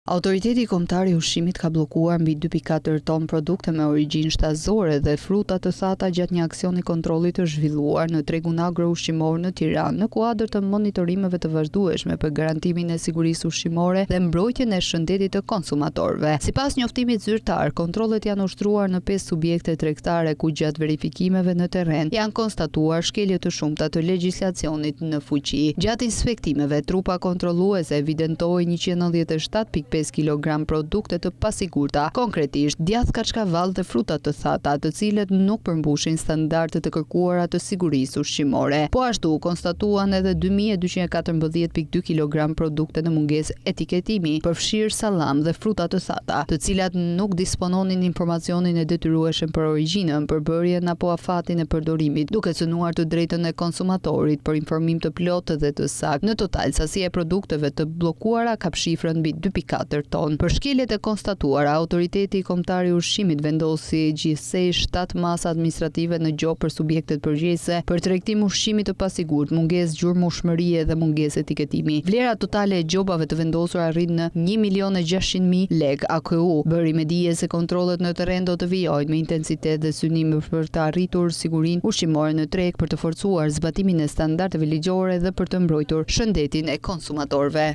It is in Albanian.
Autoriteti Kombëtar i Ushqimit ka bllokuar mbi 2.4 ton produkte me origjinë shtazore dhe fruta të thata gjatë një aksioni kontrolli të zhvilluar në tregun agro-ushqimor në Tiranë në kuadër të monitorimeve të vazhdueshme për garantimin e sigurisë ushqimore dhe mbrojtjen e shëndetit të konsumatorëve. Sipas njoftimit zyrtar, kontrollet janë ushtruar në 5 subjekte tregtare ku gjatë verifikimeve në terren janë konstatuar shkelje të shumta të legjislacionit në fuqi. Gjatë inspektimeve, trupa kontrolluese evidentoi 197.5 kg produkte të pasigurta, konkretisht djath kaçkavall dhe fruta të thata, të cilët nuk përmbushin standardet të kërkuara të sigurisë ushqimore. Po ashtu konstatuan edhe 2214.2 kg produkte në mungesë etiketimi, përfshirë sallam dhe fruta të thata, të cilat nuk dispononin informacionin e detyrueshëm për origjinën, përbërjen apo afatin e përdorimit, duke cënuar të drejtën e konsumatorit për informim të plotë dhe të saktë. Në total, sasia e produkteve të bllokuara kap shifrën mbi 2.4 ton. Për shkeljet e konstatuara, Autoriteti Kombëtar i Ushqimit vendosi gjithsej 7 masa administrative në gjop për subjektet përgjegjëse për tregtim ushqimi të pasigurt, mungesë gjurmëshmërie dhe mungesë etiketimi. Vlera totale e gjobave të vendosura arrin në 1.600.000 lekë. AKU bëri me dije se kontrollet në terren do të vijojnë me intensitet dhe synime për të arritur sigurinë ushqimore në treg, për të forcuar zbatimin e standardeve ligjore dhe për të mbrojtur shëndetin e konsumatorëve.